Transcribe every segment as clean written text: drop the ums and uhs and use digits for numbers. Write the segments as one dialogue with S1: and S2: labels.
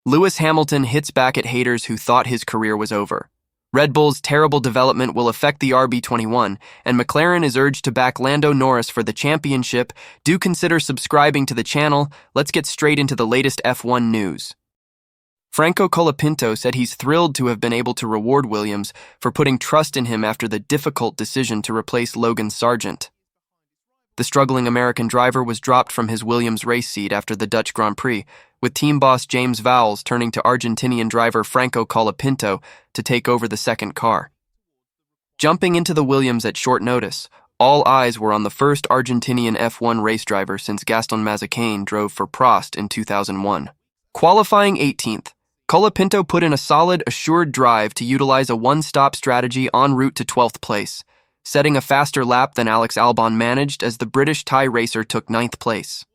S1: Lewis Hamilton hits back at haters who thought his career was over. Red Bull's terrible development will affect the RB21, and McLaren is urged to back Lando Norris for the championship. Do consider subscribing to the channel. Let's get straight into the latest F1 news. Franco Colapinto said he's thrilled to have been able to reward Williams for putting trust in him after the difficult decision to replace Logan Sargent. The struggling American driver was dropped from his Williams race seat after the Dutch Grand Prix, with team boss James Vowles turning to Argentinian driver Franco Colapinto to take over the second car. Jumping into the Williams at short notice, all eyes were on the first Argentinian F1 race driver since Gaston Mazepin drove for Prost in 2001. Qualifying 18th, Colapinto put in a solid, assured drive to utilize a one-stop strategy en route to 12th place, setting a faster lap than Alex Albon managed as the British Thai racer took 9th place.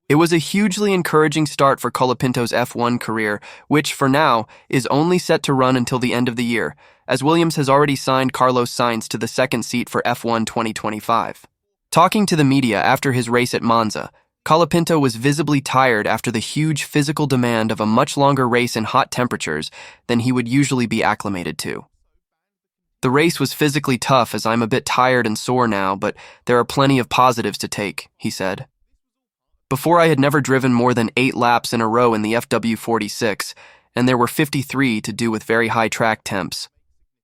S1: It was a hugely encouraging start for Colapinto's F1 career, which, for now, is only set to run until the end of the year, as Williams has already signed Carlos Sainz to the second seat for F1 2025. Talking to the media after his race at Monza, Colapinto was visibly tired after the huge physical demand of a much longer race in hot temperatures than he would usually be acclimated to. The race was physically tough as I'm a bit tired and sore now, but there are plenty of positives to take, he said. Before I had never driven more than 8 laps in a row in the FW46, and there were 53 to do with very high track temps.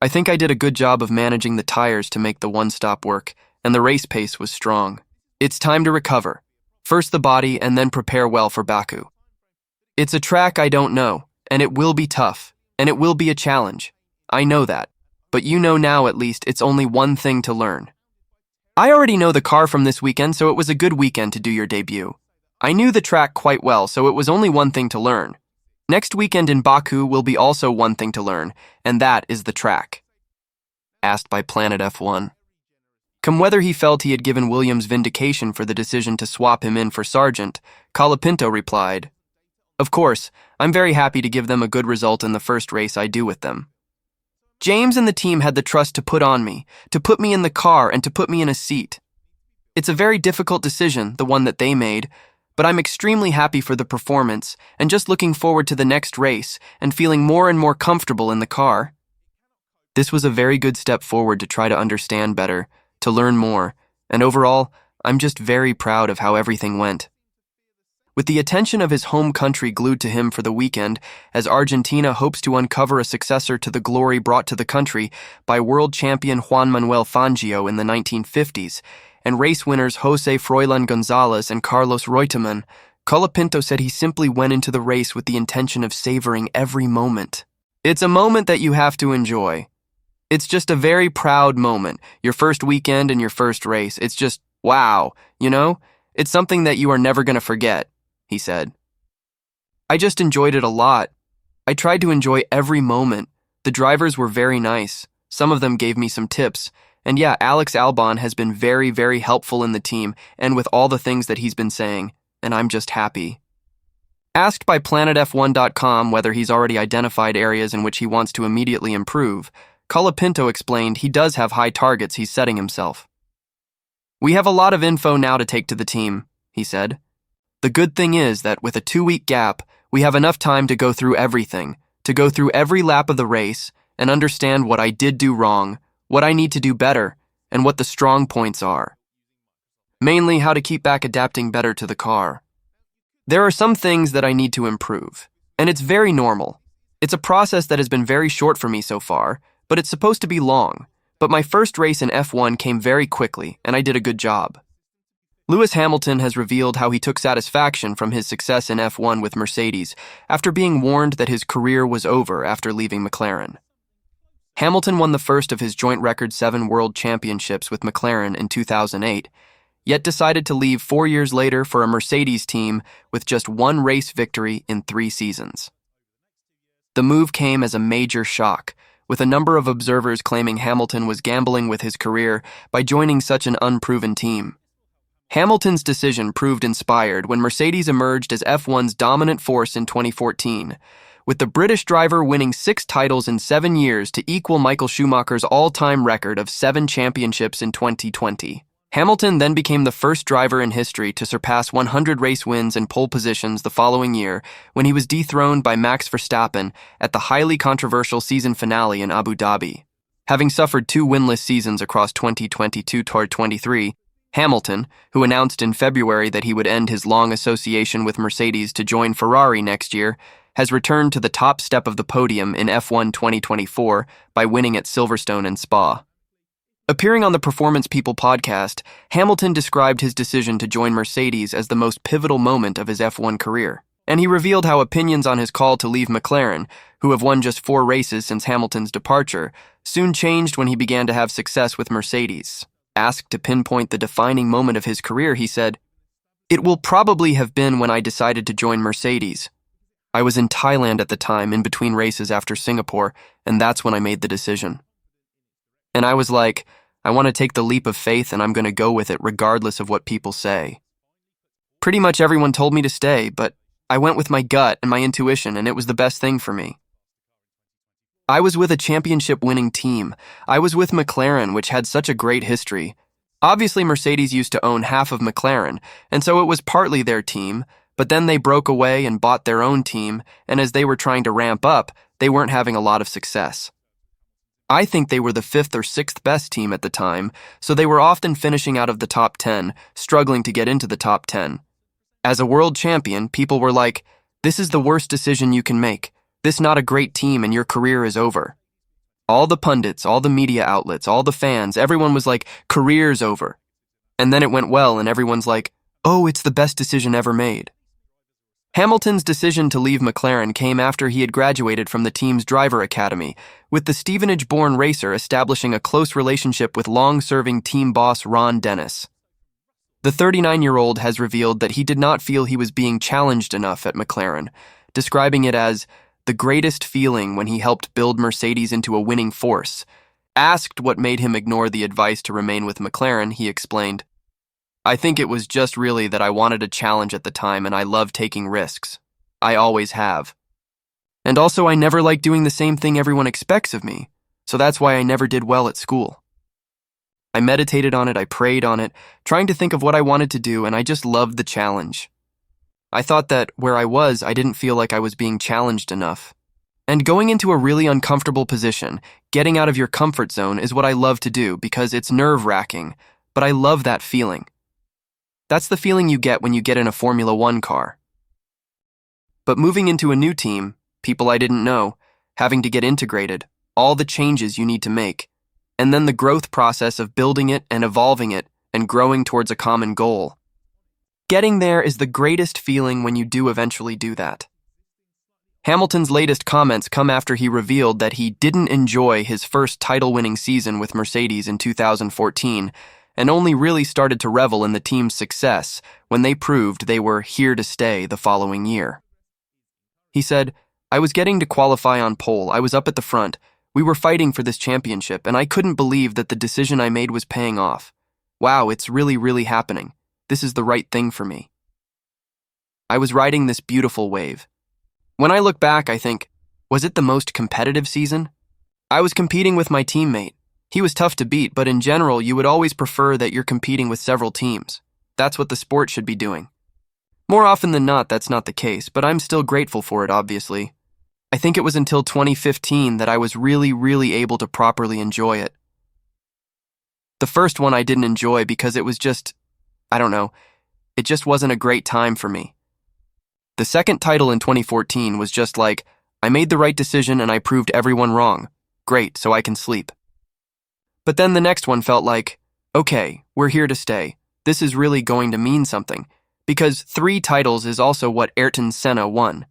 S1: I think I did a good job of managing the tires to make the one-stop work, and the race pace was strong. It's time to recover. First the body and then prepare well for Baku. It's a track I don't know, and it will be tough, and it will be a challenge. I know that, but you know now at least it's only one thing to learn. I already know the car from this weekend, so it was a good weekend to do your debut. I knew the track quite well, so it was only one thing to learn. Next weekend in Baku will be also one thing to learn, and that is the track. Asked by Planet F1. Come whether he felt he had given Williams vindication for the decision to swap him in for Sargent, Colapinto replied, "Of course, I'm very happy to give them a good result in the first race I do with them. James and the team had the trust to put on me, to put me in the car and to put me in a seat. It's a very difficult decision, the one that they made, but I'm extremely happy for the performance and just looking forward to the next race and feeling more and more comfortable in the car." This was a very good step forward to try to understand better, to learn more, and overall, I'm just very proud of how everything went. With the attention of his home country glued to him for the weekend, as Argentina hopes to uncover a successor to the glory brought to the country by world champion Juan Manuel Fangio in the 1950s, and race winners Jose Froilan Gonzalez and Carlos Reutemann, Colapinto said he simply went into the race with the intention of savoring every moment. It's a moment that you have to enjoy. It's just a very proud moment, your first weekend and your first race. It's just, wow, you know? It's something that you are never going to forget, he said. I just enjoyed it a lot. I tried to enjoy every moment. The drivers were very nice. Some of them gave me some tips. And yeah, Alex Albon has been very, very helpful in the team and with all the things that he's been saying, and I'm just happy. Asked by PlanetF1.com whether he's already identified areas in which he wants to immediately improve, Colapinto explained he does have high targets he's setting himself. "We have a lot of info now to take to the team," he said. "The good thing is that with a 2-week gap, we have enough time to go through everything, to go through every lap of the race and understand what I did do wrong, what I need to do better, and what the strong points are. Mainly how to keep back adapting better to the car. There are some things that I need to improve, and it's very normal. It's a process that has been very short for me so far, but it's supposed to be long. But my first race in F1 came very quickly, and I did a good job." Lewis Hamilton has revealed how he took satisfaction from his success in F1 with Mercedes after being warned that his career was over after leaving McLaren. Hamilton won the first of his joint record 7 world championships with McLaren in 2008, yet decided to leave 4 years later for a Mercedes team with just 1 race victory in 3 seasons. The move came as a major shock, with a number of observers claiming Hamilton was gambling with his career by joining such an unproven team. Hamilton's decision proved inspired when Mercedes emerged as F1's dominant force in 2014, with the British driver winning 6 titles in 7 years to equal Michael Schumacher's all-time record of 7 championships in 2020. Hamilton then became the first driver in history to surpass 100 race wins and pole positions the following year when he was dethroned by Max Verstappen at the highly controversial season finale in Abu Dhabi. Having suffered 2 winless seasons across 2022-23, Hamilton, who announced in February that he would end his long association with Mercedes to join Ferrari next year, has returned to the top step of the podium in F1 2024 by winning at Silverstone and Spa. Appearing on the Performance People podcast, Hamilton described his decision to join Mercedes as the most pivotal moment of his F1 career, and he revealed how opinions on his call to leave McLaren, who have won just 4 races since Hamilton's departure, soon changed when he began to have success with Mercedes. Asked to pinpoint the defining moment of his career, he said, "It will probably have been when I decided to join Mercedes. I was in Thailand at the time, in between races after Singapore, and that's when I made the decision. And I was like, I want to take the leap of faith and I'm going to go with it regardless of what people say. Pretty much everyone told me to stay, but I went with my gut and my intuition, and it was the best thing for me. I was with a championship-winning team. I was with McLaren, which had such a great history. Obviously, Mercedes used to own half of McLaren, and so it was partly their team, but then they broke away and bought their own team, and as they were trying to ramp up, they weren't having a lot of success. I think they were the 5th or 6th best team at the time, so they were often finishing out of the top 10, struggling to get into the top 10. As a world champion, people were like, this is the worst decision you can make. This is not a great team and your career is over. All the pundits, all the media outlets, all the fans, everyone was like, career's over. And then it went well and everyone's like, oh, it's the best decision ever made. Hamilton's decision to leave McLaren came after he had graduated from the team's driver academy, with the Stevenage-born racer establishing a close relationship with long-serving team boss Ron Dennis. The 39-year-old has revealed that he did not feel he was being challenged enough at McLaren, describing it as the greatest feeling when he helped build Mercedes into a winning force. Asked what made him ignore the advice to remain with McLaren, he explained, I think it was just really that I wanted a challenge at the time and I love taking risks. I always have. And also I never like doing the same thing everyone expects of me, so that's why I never did well at school. I meditated on it, I prayed on it, trying to think of what I wanted to do, and I just loved the challenge. I thought that where I was, I didn't feel like I was being challenged enough. And going into a really uncomfortable position, getting out of your comfort zone is what I love to do because it's nerve-wracking, but I love that feeling. That's the feeling you get when you get in a Formula One car. But moving into a new team, people I didn't know, having to get integrated, all the changes you need to make, and then the growth process of building it and evolving it and growing towards a common goal. Getting there is the greatest feeling when you do eventually do that. Hamilton's latest comments come after he revealed that he didn't enjoy his first title-winning season with Mercedes in 2014, and only really started to revel in the team's success when they proved they were here to stay the following year. He said, I was getting to qualify on pole, I was up at the front, we were fighting for this championship, and I couldn't believe that the decision I made was paying off. Wow, it's really, really happening. This is the right thing for me. I was riding this beautiful wave. When I look back, I think, was it the most competitive season? I was competing with my teammate. He was tough to beat, but in general, you would always prefer that you're competing with several teams. That's what the sport should be doing. More often than not, that's not the case, but I'm still grateful for it, obviously. I think it was until 2015 that I was really able to properly enjoy it. The first one I didn't enjoy because it was just, I don't know, it just wasn't a great time for me. The second title in 2014 was just like, I made the right decision and I proved everyone wrong. Great, so I can sleep. But then the next one felt like, okay, we're here to stay. This is really going to mean something, because 3 titles is also what Ayrton Senna won.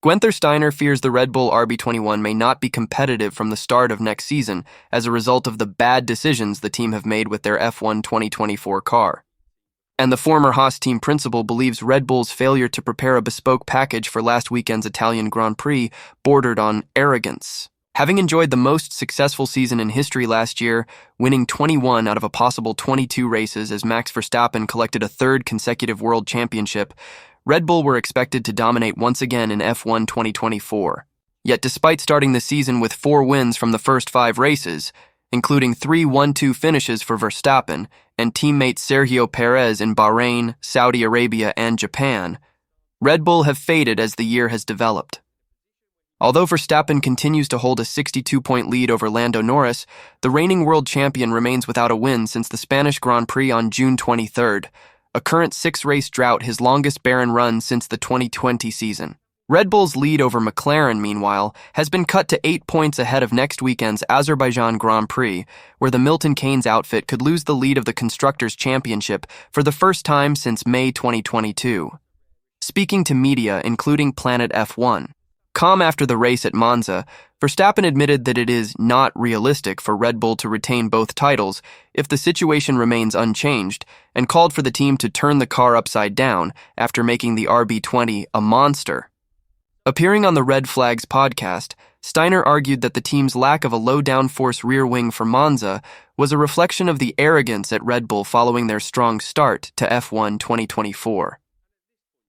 S1: Guenther Steiner fears the Red Bull RB21 may not be competitive from the start of next season as a result of the bad decisions the team have made with their F1 2024 car. And the former Haas team principal believes Red Bull's failure to prepare a bespoke package for last weekend's Italian Grand Prix bordered on arrogance. Having enjoyed the most successful season in history last year, winning 21 out of a possible 22 races as Max Verstappen collected a 3rd consecutive world championship, Red Bull were expected to dominate once again in F1 2024. Yet despite starting the season with 4 wins from the first 5 races, including 3 1-2 finishes for Verstappen and teammate Sergio Perez in Bahrain, Saudi Arabia, and Japan, Red Bull have faded as the year has developed. Although Verstappen continues to hold a 62-point lead over Lando Norris, the reigning world champion remains without a win since the Spanish Grand Prix on June 23rd, a current 6-race drought, his longest barren run since the 2020 season. Red Bull's lead over McLaren, meanwhile, has been cut to 8 points ahead of next weekend's Azerbaijan Grand Prix, where the Milton Keynes outfit could lose the lead of the Constructors' Championship for the first time since May 2022. Speaking to media, including Planet F1, calm after the race at Monza, Verstappen admitted that it is not realistic for Red Bull to retain both titles if the situation remains unchanged, and called for the team to turn the car upside down after making the RB20 a monster. Appearing on the Red Flags podcast, Steiner argued that the team's lack of a low downforce rear wing for Monza was a reflection of the arrogance at Red Bull following their strong start to F1 2024.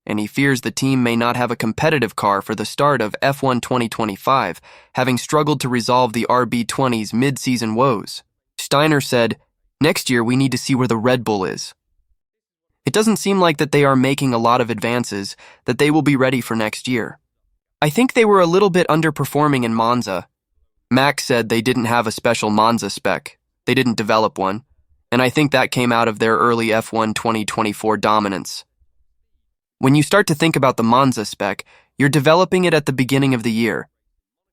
S1: And he fears the team may not have a competitive car for the start of F1 2025, having struggled to resolve the RB20's mid-season woes. Steiner said, "Next year we need to see where the Red Bull is. It doesn't seem like that they are making a lot of advances, that they will be ready for next year. I think they were a little bit underperforming in Monza." Max said they didn't have a special Monza spec. They didn't develop one, and I think that came out of their early F1 2024 dominance. When you start to think about the Monza spec, you're developing it at the beginning of the year.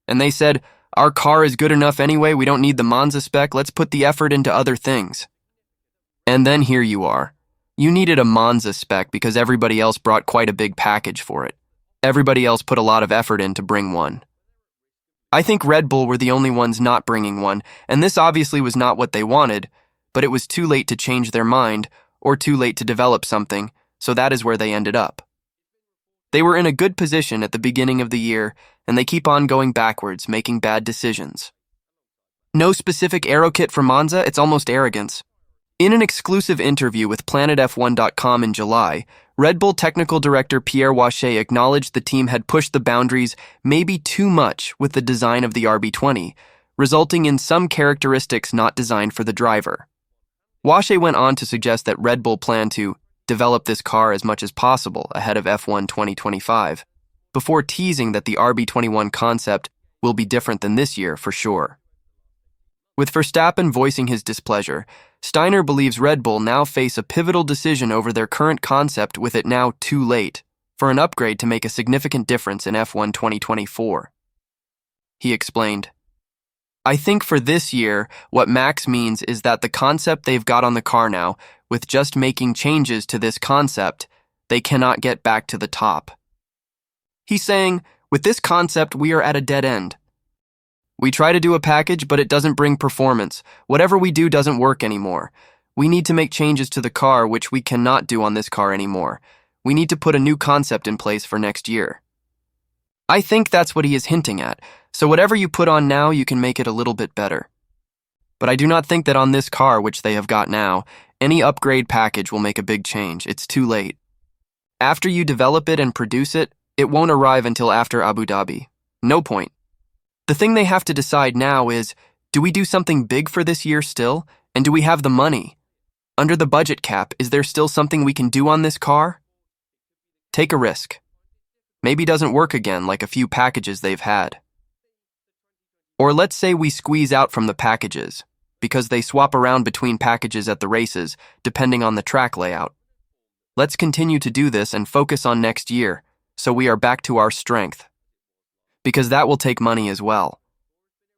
S1: And they said, our car is good enough anyway, we don't need the Monza spec, let's put the effort into other things. And then here you are. You needed a Monza spec because everybody else brought quite a big package for it. Everybody else put a lot of effort in to bring one. I think Red Bull were the only ones not bringing one, and this obviously was not what they wanted, but it was too late to change their mind, or too late to develop something, so that is where they ended up. They were in a good position at the beginning of the year, and they keep on going backwards, making bad decisions. No specific aero kit for Monza, it's almost arrogance. In an exclusive interview with PlanetF1.com in July, Red Bull technical director Pierre Wache acknowledged the team had pushed the boundaries maybe too much with the design of the RB20, resulting in some characteristics not designed for the driver. Wache went on to suggest that Red Bull planned to develop this car as much as possible ahead of F1 2025, before teasing that the RB21 concept will be different than this year for sure. With Verstappen voicing his displeasure, Steiner believes Red Bull now face a pivotal decision over their current concept, with it now too late for an upgrade to make a significant difference in F1 2024. He explained, I think for this year, what Max means is that the concept they've got on the car now, with just making changes to this concept, they cannot get back to the top. He's saying, with this concept, we are at a dead end. We try to do a package, but it doesn't bring performance. Whatever we do doesn't work anymore. We need to make changes to the car, which we cannot do on this car anymore. We need to put a new concept in place for next year. I think that's what he is hinting at. So whatever you put on now, you can make it a little bit better. But I do not think that on this car, which they have got now, any upgrade package will make a big change. It's too late. After you develop it and produce it, it won't arrive until after Abu Dhabi. No point. The thing they have to decide now is, do we do something big for this year still? And do we have the money? Under the budget cap, is there still something we can do on this car? Take a risk. Maybe doesn't work again like a few packages they've had. Or let's say we squeeze out from the packages, because they swap around between packages at the races, depending on the track layout. Let's continue to do this and focus on next year, so we are back to our strength. Because that will take money as well.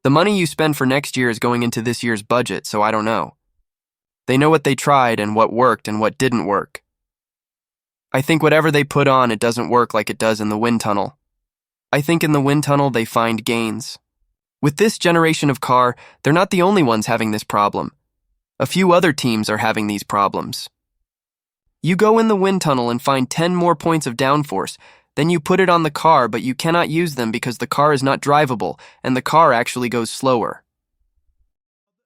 S1: The money you spend for next year is going into this year's budget, so I don't know. They know what they tried and what worked and what didn't work. I think whatever they put on, it doesn't work like it does in the wind tunnel. I think in the wind tunnel they find gains. With this generation of car, they're not the only ones having this problem. A few other teams are having these problems. You go in the wind tunnel and find 10 more points of downforce, then you put it on the car, but you cannot use them because the car is not drivable and the car actually goes slower.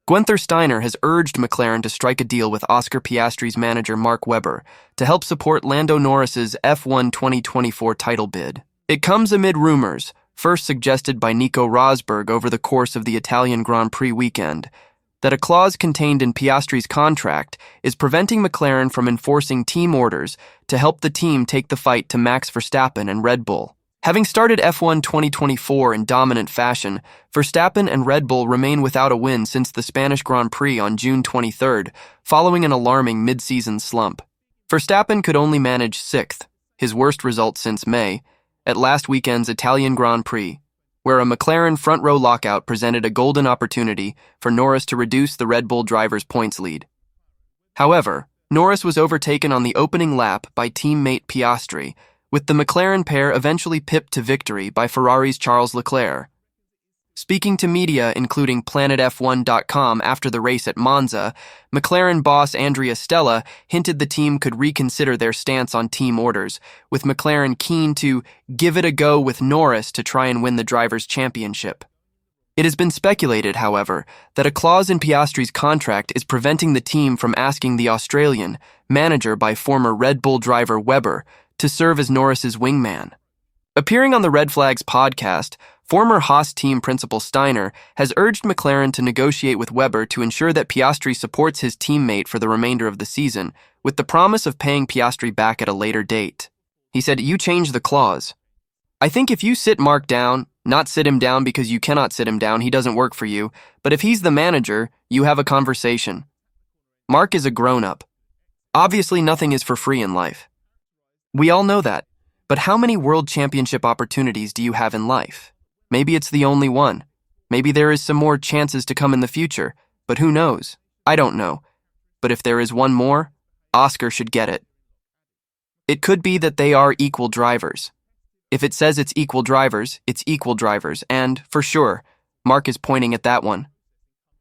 S1: Guenther Steiner has urged McLaren to strike a deal with Oscar Piastri's manager Mark Webber to help support Lando Norris's F1 2024 title bid. It comes amid rumors, first suggested by Nico Rosberg over the course of the Italian Grand Prix weekend, that a clause contained in Piastri's contract is preventing McLaren from enforcing team orders to help the team take the fight to Max Verstappen and Red Bull. Having started F1 2024 in dominant fashion, Verstappen and Red Bull remain without a win since the Spanish Grand Prix on June 23rd, following an alarming mid-season slump. Verstappen could only manage 6th, his worst result since May, at last weekend's Italian Grand Prix, where a McLaren front-row lockout presented a golden opportunity for Norris to reduce the Red Bull driver's points lead. However, Norris was overtaken on the opening lap by teammate Piastri, with the McLaren pair eventually pipped to victory by Ferrari's Charles Leclerc. Speaking to media, including PlanetF1.com after the race at Monza, McLaren boss Andrea Stella hinted the team could reconsider their stance on team orders, with McLaren keen to give it a go with Norris to try and win the Drivers' Championship. It has been speculated, however, that a clause in Piastri's contract is preventing the team from asking the Australian, manager by former Red Bull driver Webber, to serve as Norris's wingman. Appearing on the Red Flags podcast, former Haas team principal Steiner has urged McLaren to negotiate with Webber to ensure that Piastri supports his teammate for the remainder of the season, with the promise of paying Piastri back at a later date. He said, "You change the clause. I think if you sit Mark down, not sit him down because you cannot sit him down, he doesn't work for you, but if he's the manager, you have a conversation. Mark is a grown-up. Obviously, nothing is for free in life. We all know that. But how many World Championship opportunities do you have in life? Maybe it's the only one. Maybe there is some more chances to come in the future, but who knows? I don't know. But if there is one more, Oscar should get it. It could be that they are equal drivers. If it says it's equal drivers, and, for sure, Mark is pointing at that one.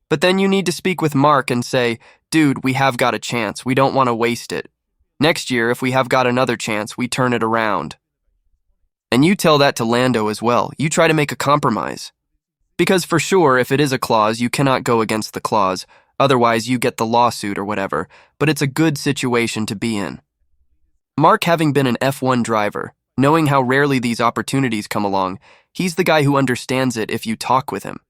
S1: But then you need to speak with Mark and say, dude, we have got a chance, we don't want to waste it. Next year, if we have got another chance, we turn it around. And you tell that to Lando as well. You try to make a compromise. Because for sure, if it is a clause, you cannot go against the clause. Otherwise, you get the lawsuit or whatever. But it's a good situation to be in. Mark, having been an F1 driver, knowing how rarely these opportunities come along, he's the guy who understands it if you talk with him.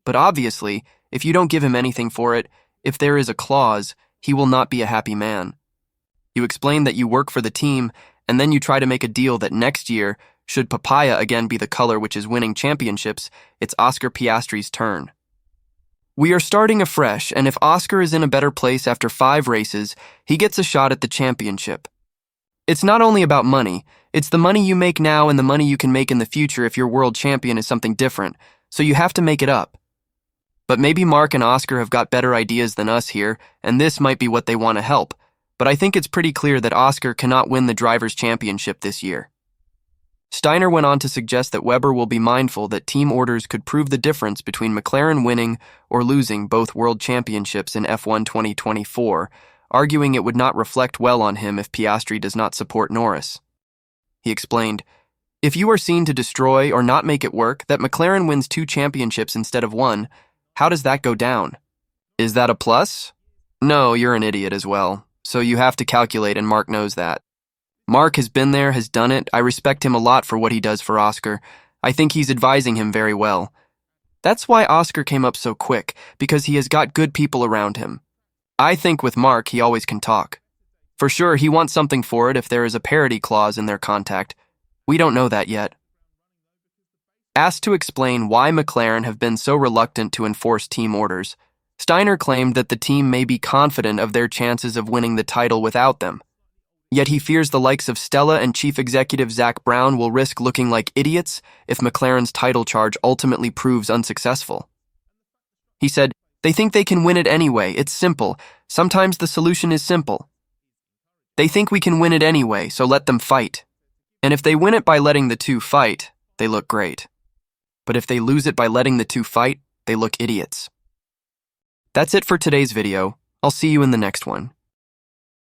S1: But obviously, if you don't give him anything for it, if there is a clause, he will not be a happy man. You explain that you work for the team, and then you try to make a deal that next year, should papaya again be the color which is winning championships, it's Oscar Piastri's turn. We are starting afresh, and if Oscar is in a better place after 5 races, he gets a shot at the championship. It's not only about money, it's the money you make now and the money you can make in the future if your world champion is something different, so you have to make it up. But maybe Mark and Oscar have got better ideas than us here, and this might be what they want to help. But I think it's pretty clear that Oscar cannot win the Drivers' Championship this year. Steiner went on to suggest that Webber will be mindful that team orders could prove the difference between McLaren winning or losing both World Championships in F1 2024, arguing it would not reflect well on him if Piastri does not support Norris. He explained, "If you are seen to destroy or not make it work that McLaren wins 2 championships instead of 1, how does that go down? Is that a plus? No, you're an idiot as well. So you have to calculate, and Mark knows that. Mark has been there, has done it. I respect him a lot for what he does for Oscar. I think he's advising him very well. That's why Oscar came up so quick, because he has got good people around him. I think with Mark, he always can talk. For sure, he wants something for it if there is a parity clause in their contract. We don't know that yet." Asked to explain why McLaren have been so reluctant to enforce team orders, Steiner claimed that the team may be confident of their chances of winning the title without them. Yet he fears the likes of Stella and Chief Executive Zak Brown will risk looking like idiots if McLaren's title charge ultimately proves unsuccessful. He said, "They think they can win it anyway. It's simple. Sometimes the solution is simple. They think we can win it anyway, so let them fight. And if they win it by letting the two fight, they look great. But if they lose it by letting the two fight, they look idiots." That's it for today's video. I'll see you in the next one.